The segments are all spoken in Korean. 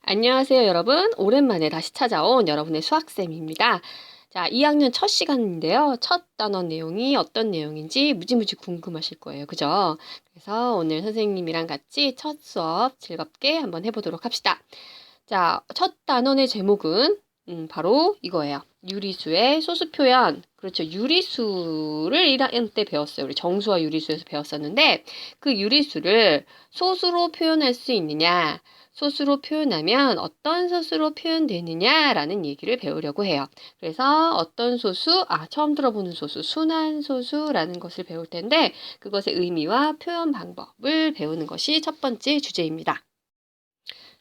안녕하세요, 여러분. 오랜만에 다시 찾아온 여러분의 수학쌤입니다. 자, 2학년 첫 시간인데요. 첫 단원 내용이 어떤 내용인지 무지무지 궁금하실 거예요. 그죠? 그래서 오늘 선생님이랑 같이 첫 수업 즐겁게 한번 해보도록 합시다. 자, 첫 단원의 제목은 바로 이거예요. 유리수의 소수 표현. 그렇죠. 유리수를 1학년 때 배웠어요. 우리 정수와 유리수에서 배웠었는데 그 유리수를 소수로 표현할 수 있느냐, 소수로 표현하면 어떤 소수로 표현되느냐라는 얘기를 배우려고 해요. 그래서 어떤 소수, 처음 들어보는 소수, 순환소수라는 것을 배울 텐데 그것의 의미와 표현 방법을 배우는 것이 첫 번째 주제입니다.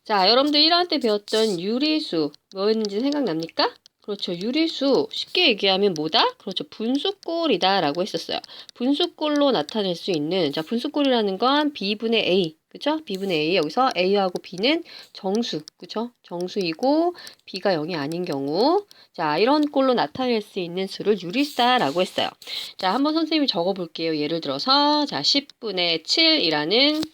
자, 여러분들 1학년 때 배웠던 유리수 뭐였는지 생각납니까? 그렇죠. 유리수 쉽게 얘기하면 뭐다? 그렇죠. 분수꼴이다 라고 했었어요. 분수꼴로 나타낼 수 있는, 자, 분수꼴이라는 건 B분의 A, 그쵸? B분의 A, 여기서 A하고 B는 정수, 그쵸? 정수이고 B가 0이 아닌 경우, 자, 이런 꼴로 나타낼 수 있는 수를 유리수다라고 했어요. 자, 한번 선생님이 적어볼게요. 예를 들어서 자, 10분의 7이라는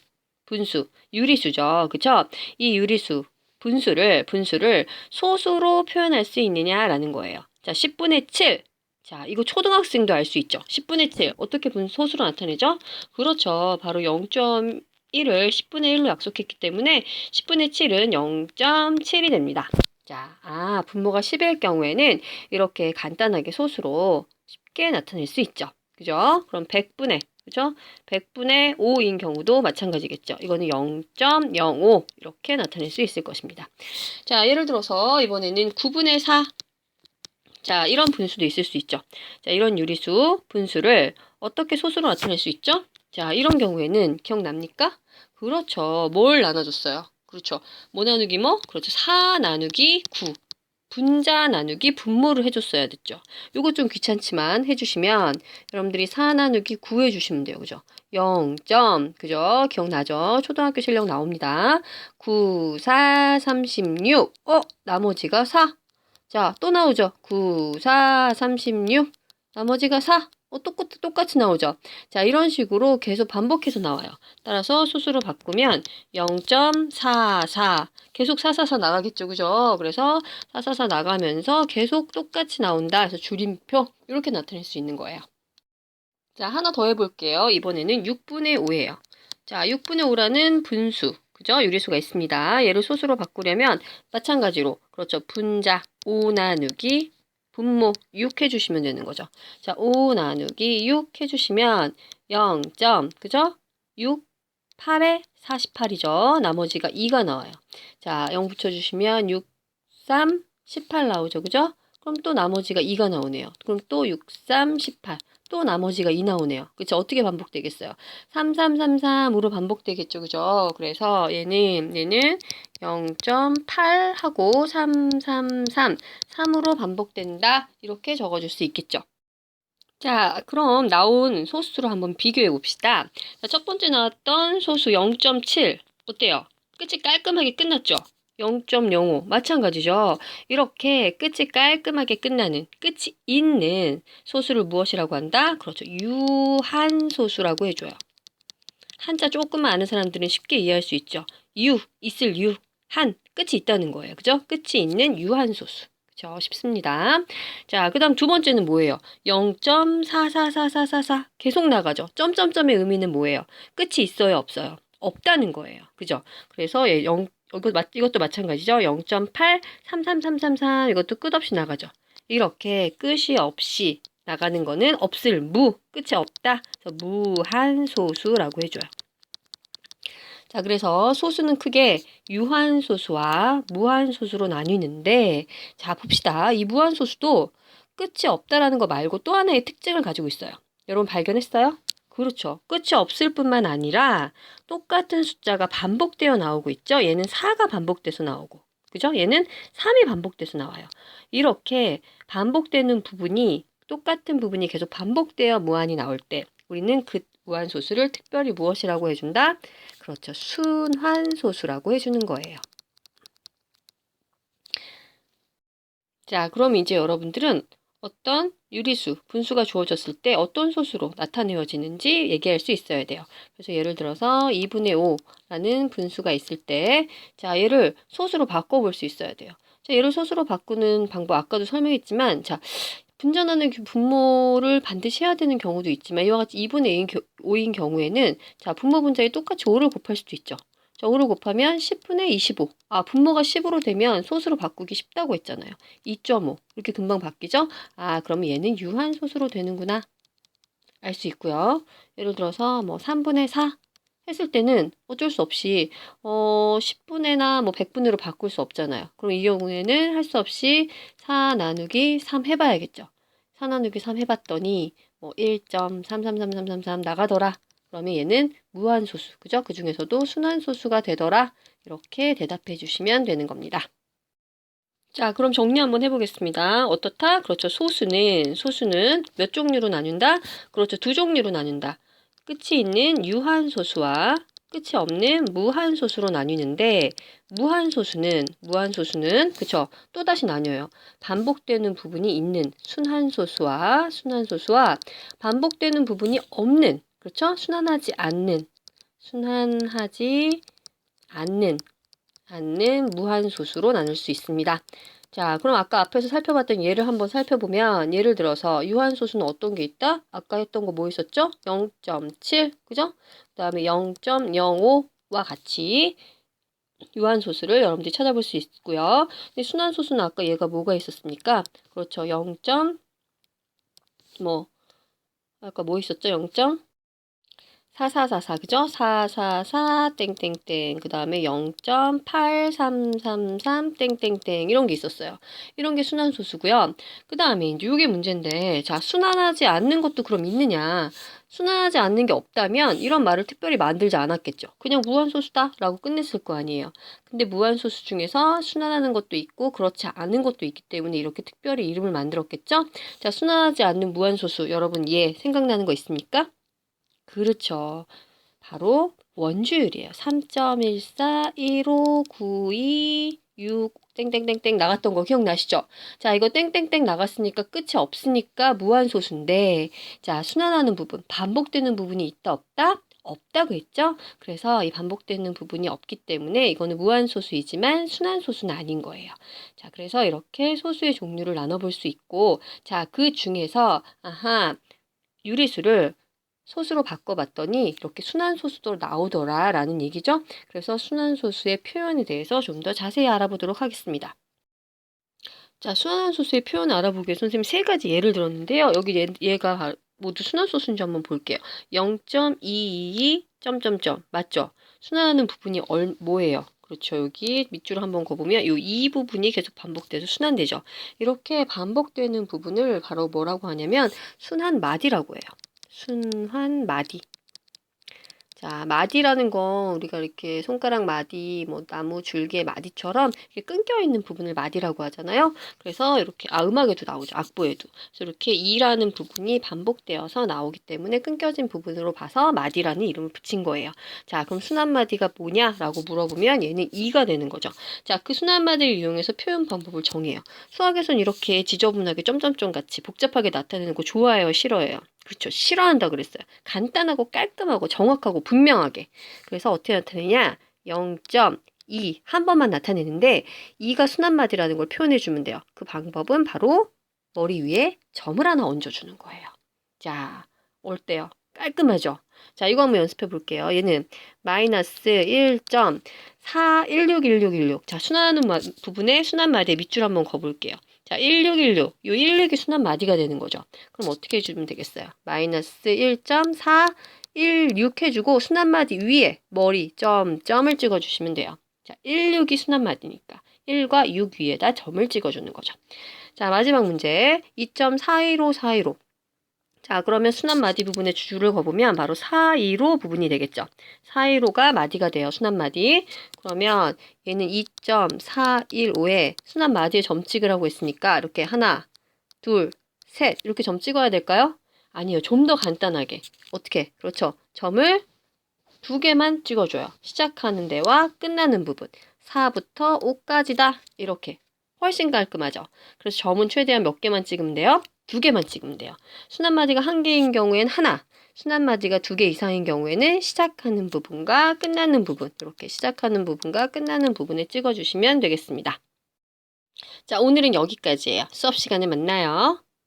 분수, 유리수죠. 그쵸? 이 유리수, 분수를 소수로 표현할 수 있느냐라는 거예요. 자, 10분의 7. 자, 이거 초등학생도 알 수 있죠. 10분의 7. 어떻게 소수로 나타내죠? 그렇죠. 바로 0.1을 10분의 1로 약속했기 때문에 10분의 7은 0.7이 됩니다. 자, 분모가 10일 경우에는 이렇게 간단하게 소수로 쉽게 나타낼 수 있죠. 그죠? 그럼 100분의, 그죠? 100분의 5인 경우도 마찬가지겠죠. 이거는 0.05 이렇게 나타낼 수 있을 것입니다. 자, 예를 들어서 이번에는 9분의 4. 자, 이런 분수도 있을 수 있죠. 자, 이런 유리수 분수를 어떻게 소수로 나타낼 수 있죠? 자, 이런 경우에는 기억납니까? 그렇죠. 뭘 나눠줬어요? 그렇죠. 뭐 나누기 뭐? 그렇죠. 4 나누기 9. 분자 나누기 분모를 해줬어야 됐죠. 요거 좀 귀찮지만 해주시면 여러분들이 4 나누기 9 해주시면 돼요. 그죠? 0. 그죠? 기억나죠? 초등학교 실력 나옵니다. 9, 4, 36. 나머지가 4. 자, 또 나오죠? 9, 4, 36. 나머지가 4. 똑같이 나오죠? 자, 이런 식으로 계속 반복해서 나와요. 따라서 수수로 바꾸면 0.44. 계속 444 나가겠죠? 그죠? 그래서 444 나가면서 계속 똑같이 나온다. 그래서 줄임표. 이렇게 나타낼 수 있는 거예요. 자, 하나 더 해볼게요. 이번에는 6분의 5예요. 자, 6분의 5라는 분수. 그죠? 유리수가 있습니다. 얘를 소수로 바꾸려면 마찬가지로 그렇죠. 분자 5 나누기 분모 6 해주시면 되는 거죠. 자, 5 나누기 6 해주시면 0. 그죠? 6, 8에 48이죠. 나머지가 2가 나와요. 자, 0 붙여주시면 6, 3, 18 나오죠. 그죠? 그럼 또 나머지가 2가 나오네요. 그럼 또 6, 3, 18. 또 나머지가 2 나오네요. 그쵸? 어떻게 반복되겠어요? 3, 3, 3, 3으로 반복되겠죠. 그죠? 그래서 얘는 0.8 하고 3, 3, 3, 3으로 반복된다. 이렇게 적어줄 수 있겠죠. 자, 그럼 나온 소수로 한번 비교해 봅시다. 자, 첫 번째 나왔던 소수 0.7. 어때요? 끝이 깔끔하게 끝났죠? 0.05. 마찬가지죠. 이렇게 끝이 깔끔하게 끝나는, 끝이 있는 소수를 무엇이라고 한다? 그렇죠. 유한소수라고 해줘요. 한자 조금만 아는 사람들은 쉽게 이해할 수 있죠. 있을 끝이 있다는 거예요. 그죠? 끝이 있는 유한소수. 그죠? 쉽습니다. 자, 그 다음 두 번째는 뭐예요? 0.44444 계속 나가죠. 점점점의 의미는 뭐예요? 끝이 있어요, 없어요? 없다는 거예요. 그죠? 그래서 이것도 마찬가지죠. 0.8, 33333 이것도 끝없이 나가죠. 이렇게 끝이 없이 나가는 거는 없을 끝이 없다. 그래서 무한소수라고 해줘요. 자, 그래서 소수는 크게 유한소수와 무한소수로 나뉘는데, 자, 봅시다. 이 무한소수도 끝이 없다라는 거 말고 또 하나의 특징을 가지고 있어요. 여러분 발견했어요? 그렇죠. 끝이 없을 뿐만 아니라 똑같은 숫자가 반복되어 나오고 있죠. 얘는 4가 반복돼서 나오고, 그죠? 얘는 3이 반복돼서 나와요. 이렇게 반복되는 부분이, 똑같은 부분이 계속 반복되어 무한이 나올 때 우리는 그 무한소수를 특별히 무엇이라고 해준다? 그렇죠. 순환소수라고 해주는 거예요. 자, 그럼 이제 여러분들은 어떤 유리수, 분수가 주어졌을 때 어떤 소수로 나타내어지는지 얘기할 수 있어야 돼요. 그래서 예를 들어서 2분의 5라는 분수가 있을 때, 자, 얘를 소수로 바꿔볼 수 있어야 돼요. 자, 얘를 소수로 바꾸는 방법 아까도 설명했지만, 자, 분전하는 분모를 반드시 해야 되는 경우도 있지만, 이와 같이 2분의 5인 경우에는, 자, 분모 분자에 똑같이 5를 곱할 수도 있죠. 자, 5를 곱하면 10분의 25. 아, 분모가 10으로 되면 소수로 바꾸기 쉽다고 했잖아요. 2.5. 이렇게 금방 바뀌죠? 아, 그러면 얘는 유한소수로 되는구나. 알 수 있고요. 예를 들어서 뭐 3분의 4 했을 때는 어쩔 수 없이 10분의나 뭐 100분으로 바꿀 수 없잖아요. 그럼 이 경우에는 할 수 없이 4 나누기 3 해봐야겠죠. 4 나누기 3 해봤더니 뭐 1.333333 나가더라. 그러면 얘는 무한소수, 그죠? 그 중에서도 순환소수가 되더라. 이렇게 대답해 주시면 되는 겁니다. 자, 그럼 정리 한번 해보겠습니다. 어떻다? 그렇죠. 소수는 몇 종류로 나눈다? 그렇죠. 두 종류로 나눈다. 끝이 있는 유한소수와 끝이 없는 무한소수로 나뉘는데, 무한소수는, 그쵸. 또다시 나뉘어요. 반복되는 부분이 있는 순환소수와 반복되는 부분이 없는, 그렇죠. 순환하지 않는 무한소수로 나눌 수 있습니다. 자, 그럼 아까 앞에서 살펴봤던 예를 한번 살펴보면, 예를 들어서 유한소수는 어떤 게 있다? 아까 했던 거 뭐 있었죠? 0.7, 그죠? 그 다음에 0.05와 같이 유한소수를 여러분들이 찾아볼 수 있고요. 근데 순환소수는 아까 얘가 뭐가 있었습니까? 그렇죠. 0. 뭐 아까 뭐 있었죠? 0. 4444 그죠? 444 땡땡땡 그 다음에 0.8333 땡땡땡 이런 게 있었어요. 이런 게 순환소수고요. 그 다음에 이제 이게 문제인데 자 순환하지 않는 것도 그럼 있느냐? 순환하지 않는 게 없다면 이런 말을 특별히 만들지 않았겠죠. 그냥 무한소수다 라고 끝냈을 거 아니에요. 근데 무한소수 중에서 순환하는 것도 있고 그렇지 않은 것도 있기 때문에 이렇게 특별히 이름을 만들었겠죠. 자 순환하지 않는 무한소수 여러분 예 생각나는 거 있습니까? 그렇죠. 바로 원주율이에요. 3.14, 15, 92, 6, 땡땡땡땡 나갔던 거 기억나시죠? 자, 이거 땡땡땡 나갔으니까 끝이 없으니까 무한소수인데, 자, 순환하는 부분, 반복되는 부분이 있다, 없다? 없다고 했죠? 그래서 이 반복되는 부분이 없기 때문에 이거는 무한소수이지만 순환소수는 아닌 거예요. 자, 그래서 이렇게 소수의 종류를 나눠볼 수 있고, 자, 그 중에서, 유리수를 소수로 바꿔봤더니 이렇게 순환소수도 나오더라 라는 얘기죠. 그래서 순환소수의 표현에 대해서 좀 더 자세히 알아보도록 하겠습니다. 자, 순환소수의 표현 알아보기에 선생님 세 가지 예를 들었는데요. 여기 얘가 모두 순환소수인지 한번 볼게요. 0.222 점점점 맞죠? 순환하는 부분이 뭐예요? 그렇죠. 여기 밑줄 한번 그어보면 이 부분이 계속 반복돼서 순환되죠. 이렇게 반복되는 부분을 바로 뭐라고 하냐면 순환마디라고 해요. 순환마디. 자, 마디라는 건 우리가 이렇게 손가락 마디, 뭐 나무 줄기의 마디처럼 이렇게 끊겨 있는 부분을 마디라고 하잖아요. 그래서 이렇게 음악에도 나오죠. 악보에도. 그래서 이렇게 이라는 부분이 반복되어서 나오기 때문에 끊겨진 부분으로 봐서 마디라는 이름을 붙인 거예요. 자, 그럼 순환 마디가 뭐냐라고 물어보면 얘는 이가 되는 거죠. 자, 그 순환 마디를 이용해서 표현 방법을 정해요. 수학에서는 이렇게 지저분하게 점점점 같이 복잡하게 나타내는 거 좋아해요, 싫어해요? 그렇죠. 싫어한다 그랬어요. 간단하고 깔끔하고 정확하고 분명하게. 그래서 어떻게 나타내냐? 0.2 한 번만 나타내는데 2가 순환마디라는 걸 표현해 주면 돼요. 그 방법은 바로 머리 위에 점을 하나 얹어주는 거예요. 자, 올때요. 깔끔하죠? 자, 이거 한번 연습해 볼게요. 얘는 마이너스 1.4161616. 자, 순환하는 부분에 순환마디에 밑줄 한번 그어볼게요. 자, 1616. 요 16이 순환 마디가 되는 거죠. 그럼 어떻게 해주면 되겠어요? 마이너스 1.416 해주고 순환 마디 위에 머리 점을 찍어주시면 돼요. 자, 16이 순환 마디니까 1과 6 위에다 점을 찍어주는 거죠. 자, 마지막 문제 2.415. 자, 그러면 순환 마디 부분에 줄을 그어보면 바로 415 부분이 되겠죠. 415가 마디가 돼요. 순환 마디. 그러면 얘는 2.415에 순환 마디에 점 찍으라고 했으니까 이렇게 하나, 둘, 셋 이렇게 점 찍어야 될까요? 아니요. 좀 더 간단하게. 어떻게? 그렇죠. 점을 두 개만 찍어줘요. 시작하는 데와 끝나는 부분. 4부터 5까지다. 이렇게. 훨씬 깔끔하죠. 그래서 점은 최대한 몇 개만 찍으면 돼요? 2개만 찍으면 돼요. 순한마디가 1개인 경우에는 하나, 순한마디가 2개 이상인 경우에는 시작하는 부분과 끝나는 부분, 이렇게 시작하는 부분과 끝나는 부분에 찍어주시면 되겠습니다. 자, 오늘은 여기까지예요. 수업 시간에 만나요.